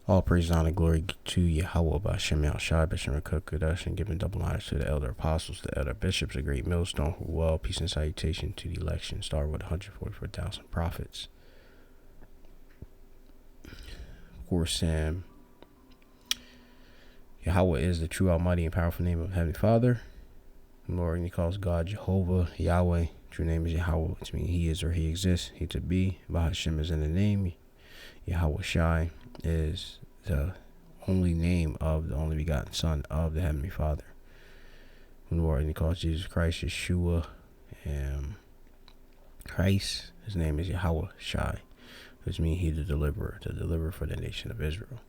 All praise and honor, glory to Yahweh by Shem Shai, Bishop Kudash, and giving double honors to the elder apostles, the elder bishops, the great millstone, who well, peace and salutation to the election, star with 144,000 prophets. Of course, Yahweh is the true, almighty, and powerful name of Heavenly Father. The Lord, and he calls God Jehovah, Yahweh. True name is Yahweh, which means he is or he exists, he to be. Bahashem is in the name. Yahweh Shai is the only name of the only begotten Son of the Heavenly Father. The Lord, and he calls Jesus Christ Yeshua, and Christ, his name is Yahweh Shai, which means he the deliverer for the nation of Israel.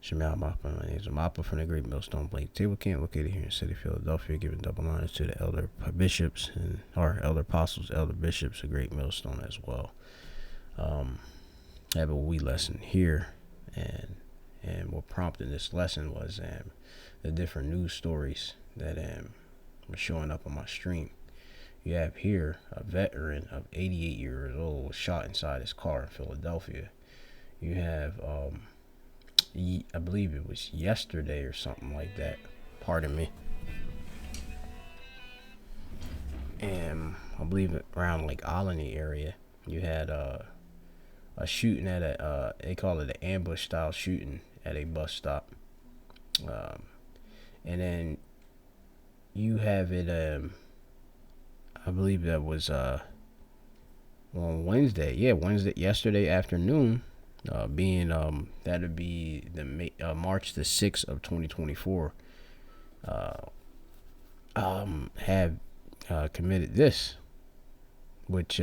Shemal Mappa, my name is Mappa from the Great Millstone Blank Table Camp, located here in the city of Philadelphia, giving double honors to the elder bishops and our elder apostles, elder bishops, the Great Millstone as well. I have a wee lesson here, and what prompted this lesson was the different news stories that were showing up on my stream. You have here a veteran of 88 years old was shot inside his car in Philadelphia. You have I believe it was yesterday or something like that, pardon me, and I believe around like Alany area, you had a shooting at they call it an ambush style shooting at a bus stop, and then you have it I believe that was on Wednesday, yesterday afternoon, being that'd be the March the 6th of 2024, have committed this, which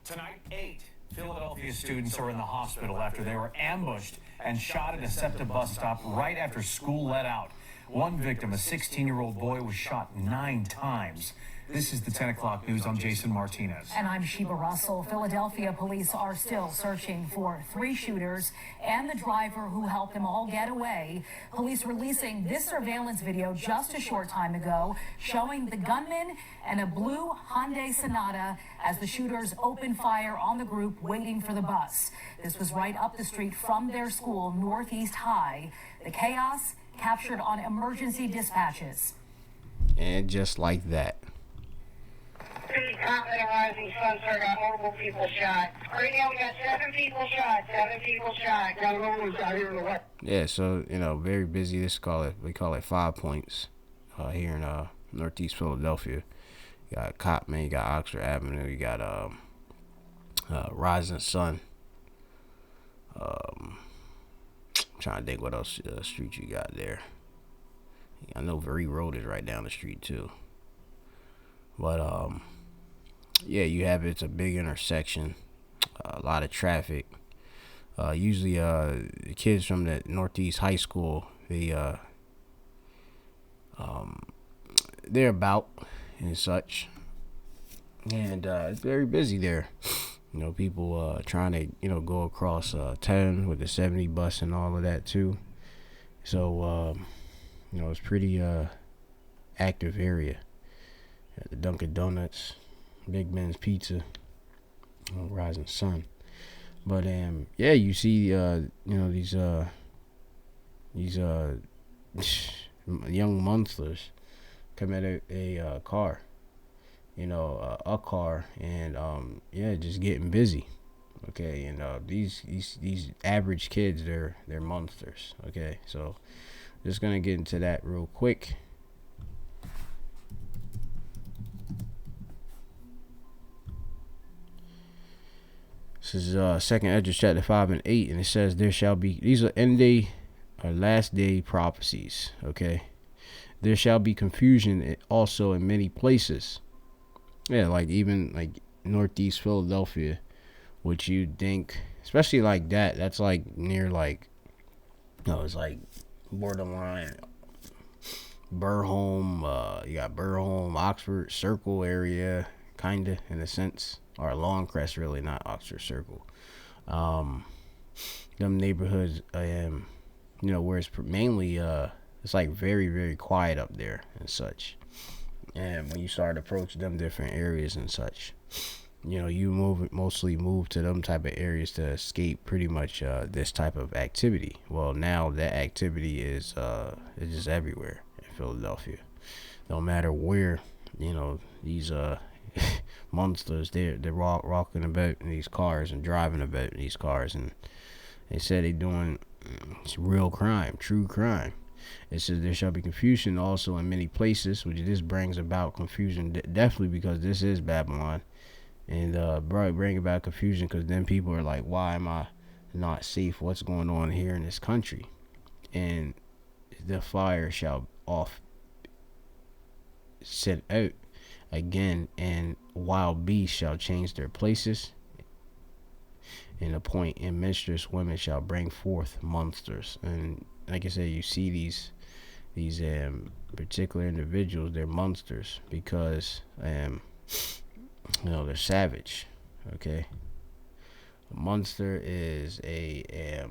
Tonight, 8 Philadelphia students are in the hospital after they were ambushed and shot at a SEPTA bus stop right after school let out. One victim, a 16-year-old boy, was shot 9 times. This is the 10 o'clock news. I'm Jason Martinez. And I'm Sheba Russell. Philadelphia police are still searching for 3 shooters and the driver who helped them all get away. Police releasing this surveillance video just a short time ago showing the gunman and a blue Hyundai Sonata as the shooters opened fire on the group waiting for the bus. This was right up the street from their school, Northeast High. The chaos captured on emergency dispatches. And just like that. Pretty confident rising sun, sir. Got multiple people shot. Right now we got 7 people shot. 7 people shot. Got another one out here in the west. Yeah, so very busy. We call it 5 points here in Northeast Philadelphia. You got Copman, you got Oxford Avenue, you got Rising Sun. I'm trying to think what else street you got there. I know Very Road is right down the street too. But yeah, you have it's a big intersection, a lot of traffic. Usually the kids from the Northeast High School, they're about and such, and it's very busy there. People trying to go across 10 with the 70 bus and all of that too. So it's pretty active area. The Dunkin' Donuts, Big Ben's Pizza, Rising Sun. But yeah, you see these young monsters come at a car, a car, and just getting busy. Okay, and these average kids, they're monsters. Okay, so just gonna get into that real quick. This is 2nd Esdras chapter 5 and 8, and it says there shall be, these are end day or last day prophecies. Okay, there shall be confusion also in many places. Yeah, like even like Northeast Philadelphia, which you think, especially like that's like near like, it's like borderline Burholm. You got Burholm, Oxford Circle area, kinda in a sense, or Longcrest, really, not Oxford Circle. Them neighborhoods, where it's mainly it's like very, very quiet up there and such. And when you start to approach them different areas and such, you mostly move to them type of areas to escape pretty much this type of activity. Well, now that activity is just everywhere in Philadelphia. No matter where, these monsters, they're walking about in these cars and driving about in these cars, and they said they doing real crime, true crime. It says there shall be confusion also in many places, which this brings about confusion, definitely because this is Babylon, and bring about confusion because then people are like, why am I not safe? What's going on here in this country? And the fire shall off set out again, and wild beasts shall change their places, and appoint and mistress women shall bring forth monsters. And like I said, you see these particular individuals, they're monsters because they're savage. Okay, a monster is a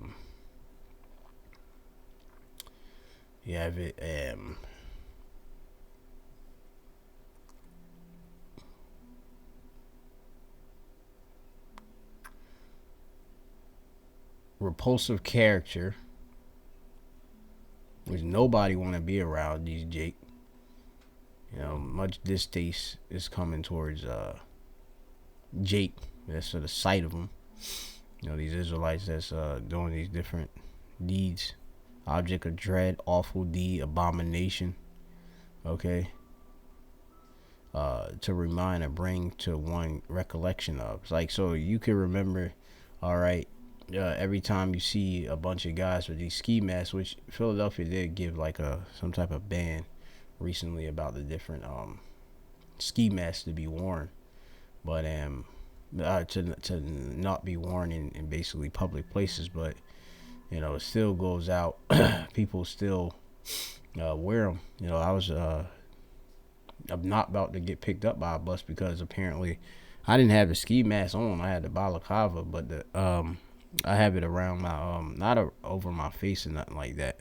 you have it repulsive character, which nobody want to be around these Jake. Much distaste is coming towards Jake. That's the sight of them. These Israelites that's doing these different deeds. Object of dread, awful deed, abomination. Okay. To remind and bring to one recollection of. It's like, so you can remember, all right, every time you see a bunch of guys with these ski masks, which Philadelphia did give like some type of ban recently about the different ski masks to be worn, but to not be worn in basically public places, but it still goes out. People still wear them. I'm not about to get picked up by a bus because apparently I didn't have the ski mask on. I had the balaclava, but I have it around my not over my face and nothing like that,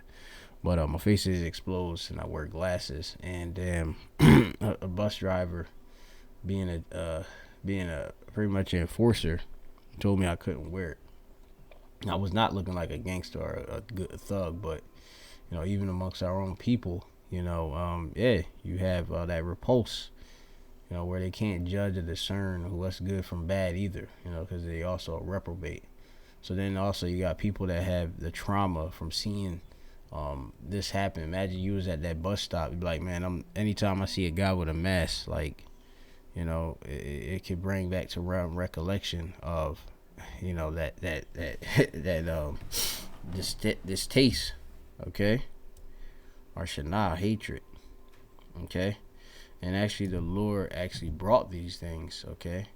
but my face is exposed and I wear glasses. And a bus driver, being a pretty much an enforcer, told me I couldn't wear it. I was not looking like a gangster or a good thug, but even amongst our own people, you have that repulse, where they can't judge or discern what's good from bad either, because they also reprobate. So then also you got people that have the trauma from seeing this happen. Imagine you was at that bus stop, you'd be like, man, anytime I see a guy with a mask, like, it could bring back to recollection of, this taste, okay, or shana, hatred, okay. And actually the Lord actually brought these things, okay.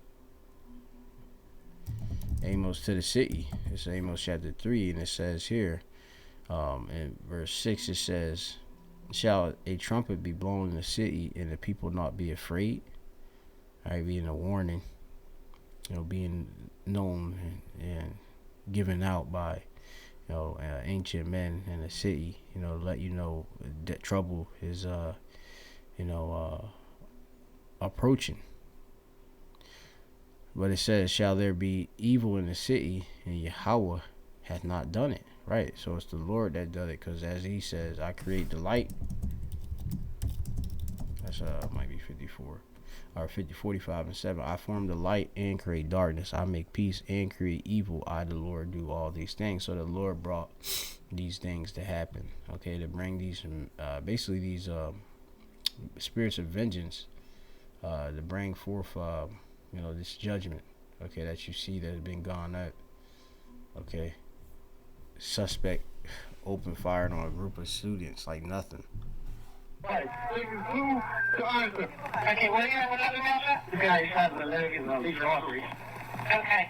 Amos to the city. It's Amos chapter 3, and it says here, in verse 6, it says, shall a trumpet be blown in the city, and the people not be afraid? All right, being a warning, being known and given out by, ancient men in the city, to let you know that trouble is, approaching. But it says, shall there be evil in the city, and Yahweh hath not done it. Right, so it's the Lord that does it, because as he says, I create the light. That's might be 54 or 45 and 7. I form the light and create darkness. I make peace and create evil. I, the Lord, do all these things. So the Lord brought these things to happen, okay, to bring these basically these spirits of vengeance, to bring forth this judgment, okay, that you see that has been gone out. Okay, suspect opened fire on a group of students like nothing. Okay, what do you have another matter? The guy has the leg and these are arteries. Okay.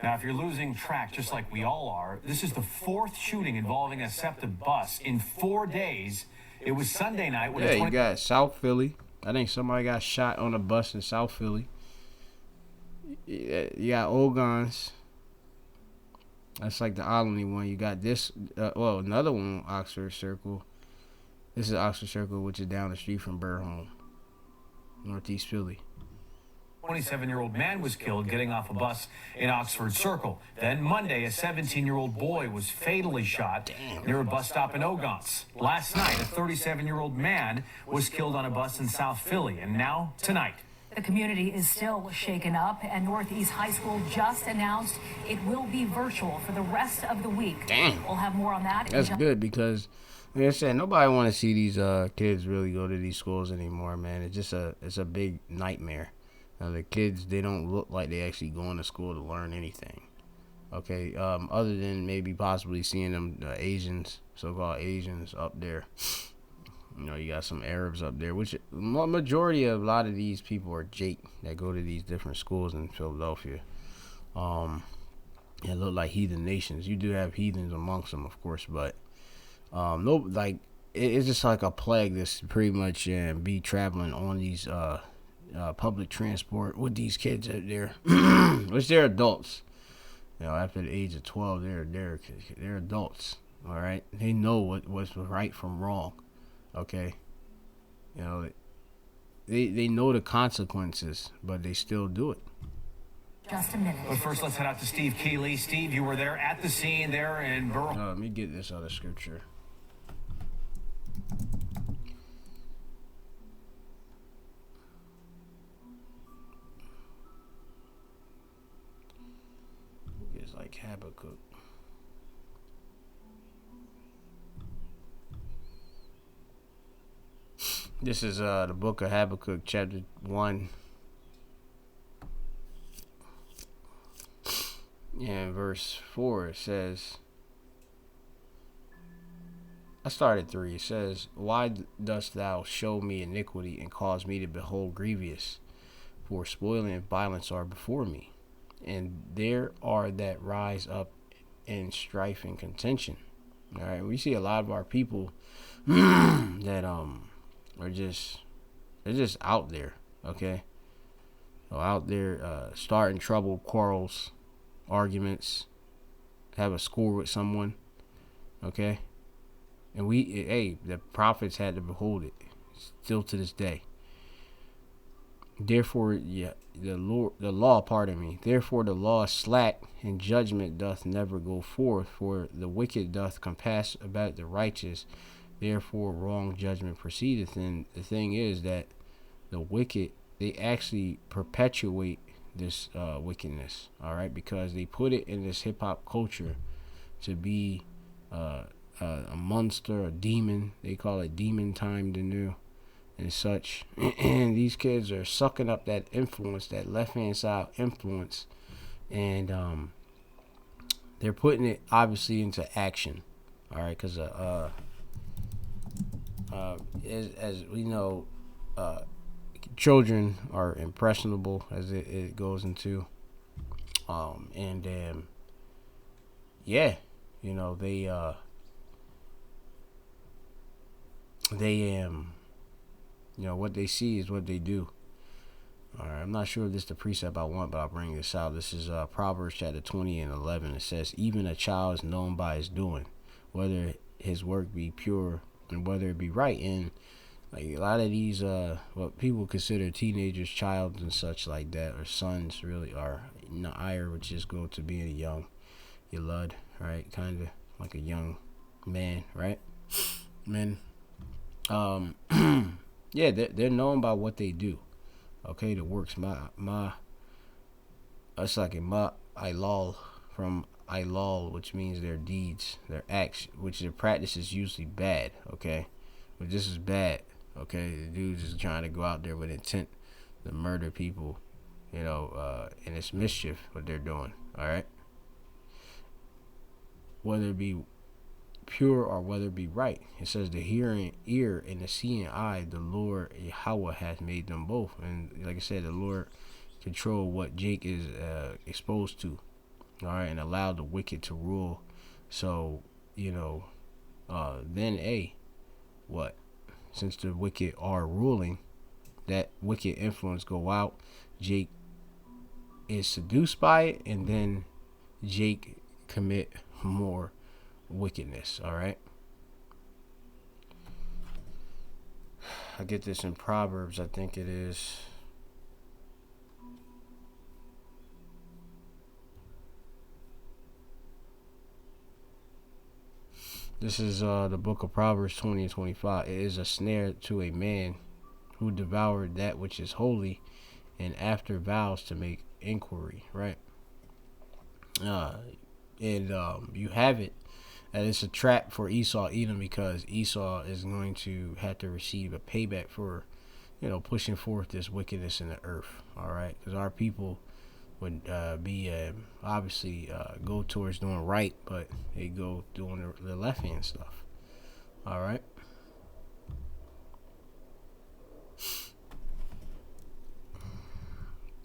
Now, if you're losing track, just like we all are, this is the fourth shooting involving a SEPTA bus in 4 days. It was Sunday night when you got South Philly. I think somebody got shot on a bus in South Philly. You got Ogons. That's like the Olney one. You got this, another one, Oxford Circle. This is Oxford Circle, which is down the street from Burholme, Northeast Philly. 27-year-old man was killed getting off a bus in Oxford Circle. Then Monday, a 17-year-old boy was fatally shot near a bus stop in Ogons. Last night, a 37-year-old man was killed on a bus in South Philly. And now, tonight. The community is still shaken up, and Northeast High School just announced it will be virtual for the rest of the week. Damn. We'll have more on that. That's good because, like I said, nobody want to see these kids really go to these schools anymore, man. It's a big nightmare. Now, the kids, they don't look like they actually going to school to learn anything. Okay, other than maybe possibly seeing them Asians, so-called Asians up there. You know, you got some Arabs up there, which majority of a lot of these people are Jake that go to these different schools in Philadelphia. They look like heathen nations. You do have heathens amongst them, of course, but no, like it's just like a plague that's pretty much be traveling on these public transport with these kids out there, which they're adults. You know, after the age of 12, they're adults. All right, they know what's right from wrong. Okay, you know, they know the consequences, but they still do it. Just a minute. But first, let's head out to Steve Keeley. Steve, you were there at the scene there in Burl. Let me get this other scripture. It's like Habakkuk. This is the book of Habakkuk, chapter 1. And verse 4, it says, I started 3. It says, why dost thou show me iniquity and cause me to behold grievous? For spoiling and violence are before me, and there are that rise up in strife and contention. All right, we see a lot of our people that are just out there. Okay, so out there starting trouble, quarrels, arguments, have a score with someone. Okay, and the prophets had to behold it still to this day. Therefore, the law is slack, and judgment doth never go forth, for the wicked doth compass about the righteous, therefore wrong judgment proceedeth. And the thing is that the wicked, they actually perpetuate this wickedness, all right, because they put it in this hip-hop culture to be a monster, a demon. They call it demon time to new and such. And these kids are sucking up that influence, that left-hand side influence, and they're putting it obviously into action, all right, because as we know, children are impressionable, as it goes into, yeah, you know, they you know, what they see is what they do. All right, I'm not sure if this is the precept I want, but I'll bring this out. This is Proverbs chapter 20 and 11. It says, even a child is known by his doing, whether his work be pure and whether it be right. And like a lot of these what people consider teenagers, child and such like that, or sons, really are ire, which is go to being a young yalud, right? Kind of like a young man, right? Men. Yeah, they're known by what they do. Okay, the works it's like a ma ilal, from ilal, which means their deeds, their acts, which their practice is usually bad. Okay, but this is bad. Okay, the dude's just trying to go out there with intent to murder people, you know, and it's mischief what they're doing. All right, whether it be pure or whether it be right. It says the hearing ear and the seeing eye, the Lord Yahweh hath made them both. And like I said, the Lord control what Jake is exposed to, all right, and allow the wicked to rule. So, you know, then what? Since the wicked are ruling, that wicked influence go out. Jake is seduced by it, and then Jake commit more wickedness. All right, I get this in Proverbs, I think it is. This is the book of Proverbs 20 and 25. It is a snare to a man who devoured that which is holy, and after vows to make inquiry, right? You have it. And it's a trap for Esau Edom, because Esau is going to have to receive a payback for, pushing forth this wickedness in the earth. All right, because our people would be obviously go towards doing right, but they go doing the left hand stuff. All right.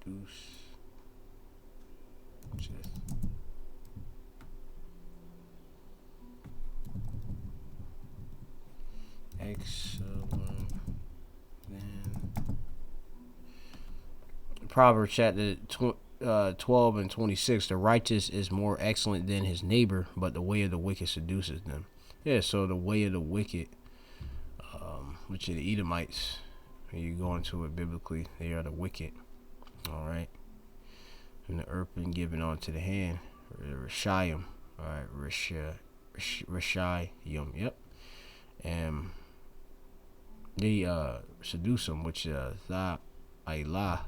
Deuce. Excellent. Then Proverbs chapter 12 and 26. The righteous is more excellent than his neighbor, but the way of the wicked seduces them. Yeah, so the way of the wicked, which are the Edomites, when you go into it biblically, they are the wicked. All right. And the earth been given onto the hand, Rishayim. All right, Rishayim. Yep. And they seduce them, which Tha Aylah,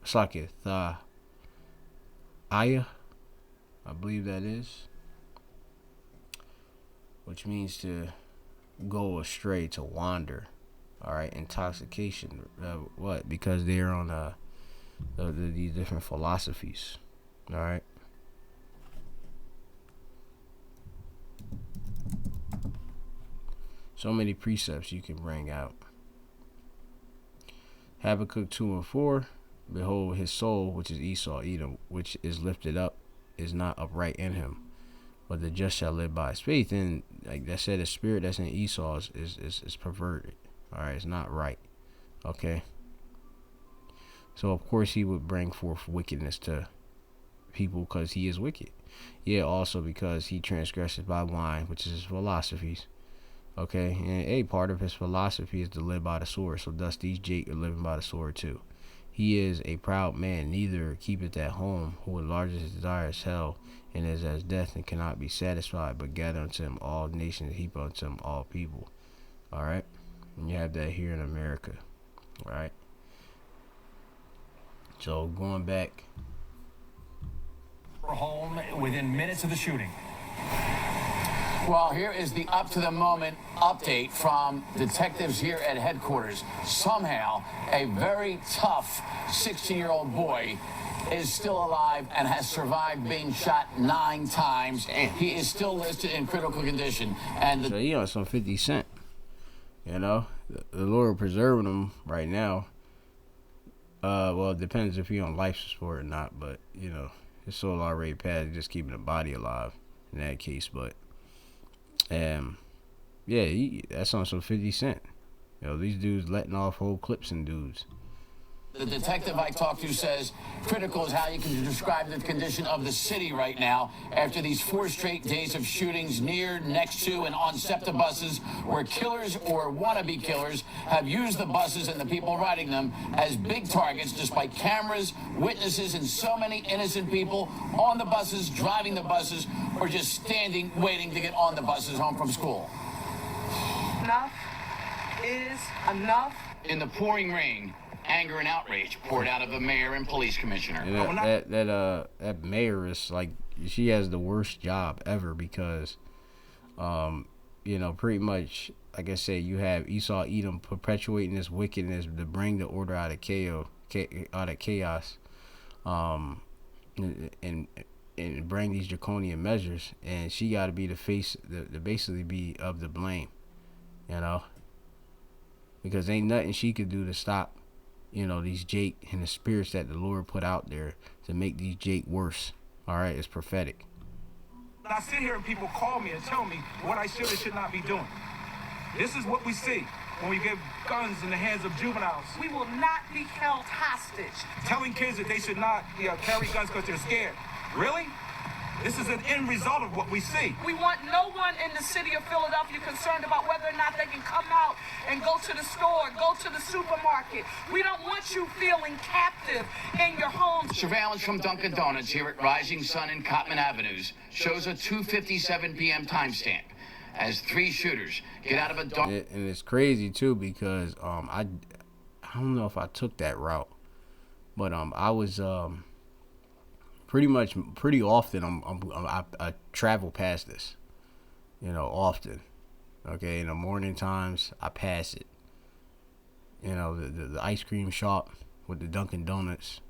Sakit Tha Aya, I believe that is, which means to go astray, to wander. All right, intoxication. What? Because they're on these different philosophies. All right. So many precepts you can bring out. Habakkuk 2 and 4. Behold, his soul, which is Esau, Edom, which is lifted up, is not upright in him, but the just shall live by his faith. And like I said, the spirit that's in Esau is perverted. All right, it's not right. Okay. So of course he would bring forth wickedness to people because he is wicked. Yeah, also because he transgresses by wine, which is his philosophies. Okay, and a part of his philosophy is to live by the sword. So thus these Jake are living by the sword too. He is a proud man, neither keepeth at home, who enlarges his desire as hell, and is as death, and cannot be satisfied, but gather unto him all nations, heap unto him all people. All right, and you have that here in America. All right. So going back. Home within minutes of the shooting. Well, here is the up-to-the-moment update from detectives here at headquarters. Somehow, a very tough 16-year-old boy is still alive and has survived being shot 9 times. He is still listed in critical condition. And so he on some 50 Cent. The Lord preserving him right now. Well, it depends if he on life support or not, but his soul already passed, just keeping the body alive in that case. But that's on some 50 Cent. These dudes letting off whole clips and dudes. The detective I talked to says critical is how you can describe the condition of the city right now after these 4 straight days of shootings near, next to, and on SEPTA buses where killers or wannabe killers have used the buses and the people riding them as big targets, despite cameras, witnesses, and so many innocent people on the buses, driving the buses, or just standing waiting to get on the buses home from school. Enough is enough. In the pouring rain, anger and outrage poured out of the mayor and police commissioner. And that mayor is like, she has the worst job ever because, pretty much, like I said, you have Esau Edom perpetuating this wickedness to bring the order out of chaos, and bring these draconian measures, and she got to be the face, to basically be of the blame, because ain't nothing she could do to stop these Jake and the spirits that the Lord put out there to make these Jake worse. All right, it's prophetic. I sit here and people call me and tell me what I should or should not be doing. This is what we see when we give guns in the hands of juveniles. We will not be held hostage. Telling kids that they should not carry guns because they're scared. Really? This is an end result of what we see. We want no one in the city of Philadelphia concerned about whether or not they can come out and go to the store, go to the supermarket. We don't want you feeling captive in your homes. Surveillance from Dunkin' Donuts here at Rising Sun and Cotman Avenues shows a 2:57 p.m. timestamp. as 3 shooters get out of a dark. And it's crazy too because I don't know if I took that route, but I was pretty often I travel past this, often. Okay, in the morning times I pass it. The ice cream shop with the Dunkin' Donuts.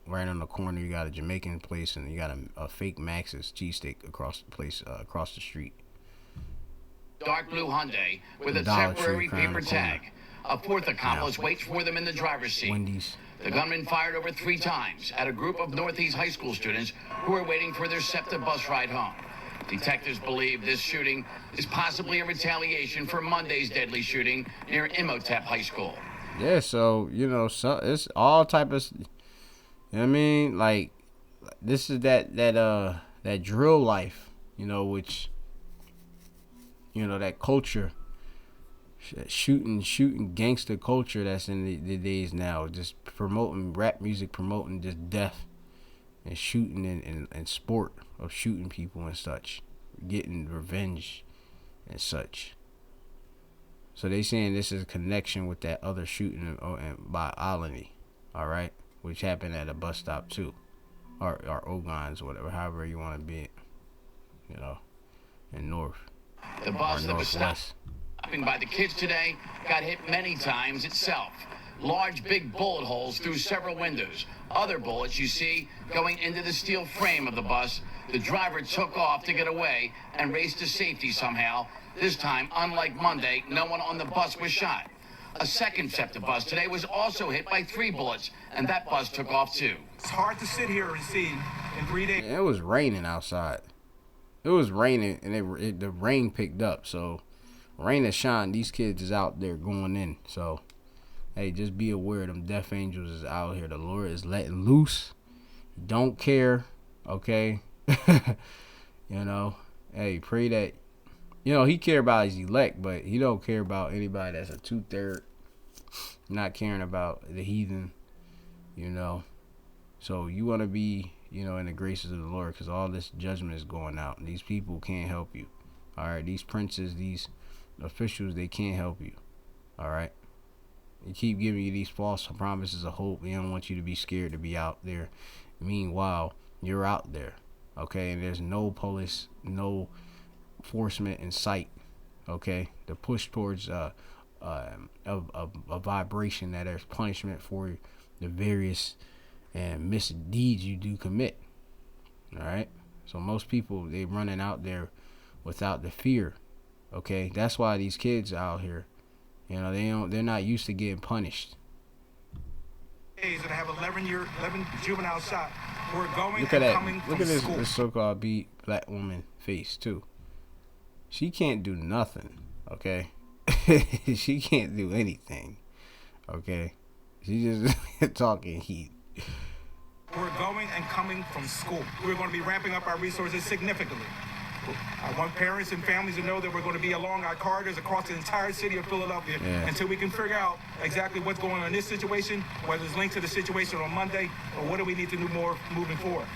Right on the corner, you got a Jamaican place, and you got a fake Max's cheesesteak across the place, across the street. Dark blue Hyundai with a temporary paper tag. A 4th accomplice waits for them in the driver's seat. Wendy's. The gunman fired over 3 times at a group of Northeast high school students who were waiting for their SEPTA bus ride home. Detectives believe this shooting is possibly a retaliation for Monday's deadly shooting near Imhotep High School. Yeah, so it's all type of. You know what I mean? Like, this is that drill life, which, that culture, shooting gangster culture that's in the days now, just promoting rap music, promoting just death and shooting and sport of shooting people and such, getting revenge and such. So they saying this is a connection with that other shooting by Alani, all right? Which happened at a bus stop too, or Ogons, whatever, however you want to be it, in North. The bus that was stopping by the kids today got hit many times itself. Large, big bullet holes through several windows. Other bullets you see going into the steel frame of the bus. The driver took off to get away and raced to safety somehow. This time, unlike Monday, no one on the bus was shot. A second SEPTA bus today was also hit by 3 bullets, and that bus took off too. It's hard to sit here and see in 3 days. It was raining outside. It was raining, and the rain picked up. So, rain and shine, these kids is out there going in. So, hey, just be aware, them death angels is out here. The Lord is letting loose. Don't care, okay? Hey, pray that. He care about his elect, but he don't care about anybody that's a 2/3, not caring about the heathen, So you want to be, in the graces of the Lord, because all this judgment is going out, and these people can't help you. All right, these princes, these officials, they can't help you. All right, they keep giving you these false promises of hope. They don't want you to be scared to be out there. Meanwhile, you're out there, okay, and there's no police, no enforcement in sight, okay? The push towards a vibration that there's punishment for the various and misdeeds you do commit. All right, so most people, they running out there without the fear, okay? That's why these kids out here, they're not used to getting punished. And I have 11 juveniles shot. We're going Look at and that. coming Look from at this school. so-called black woman face too. She can't do nothing, okay? She can't do anything, okay? She just talking heat. We're going and coming from school. We're going to be ramping up our resources significantly. I want parents and families to know that we're going to be along our corridors across the entire city of Philadelphia until we can figure out exactly what's going on in this situation, whether it's linked to the situation on Monday, or what do we need to do more moving forward.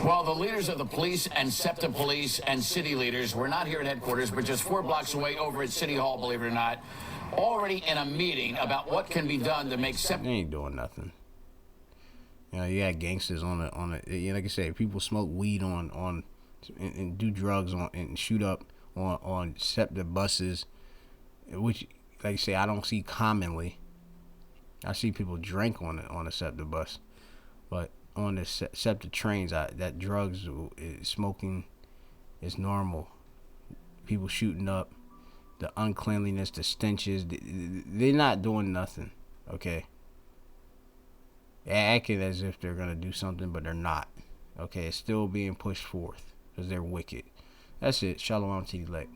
Well, the leaders of the police and SEPTA police and city leaders were not here at headquarters, but just 4 blocks away over at City Hall, believe it or not, already in a meeting about what can be done to make SEPTA. They ain't doing nothing. You got gangsters on the like I said, people smoke weed on and do drugs on and shoot up on SEPTA buses, which, like I say, I don't see commonly. I see people drink on a SEPTA bus, but on the SEPTA trains, that drugs, smoking is normal. People shooting up, the uncleanliness, the stenches, they're not doing nothing, okay? They're acting as if they're going to do something, but they're not, okay? It's still being pushed forth because they're wicked. That's it. Shalom to the elect.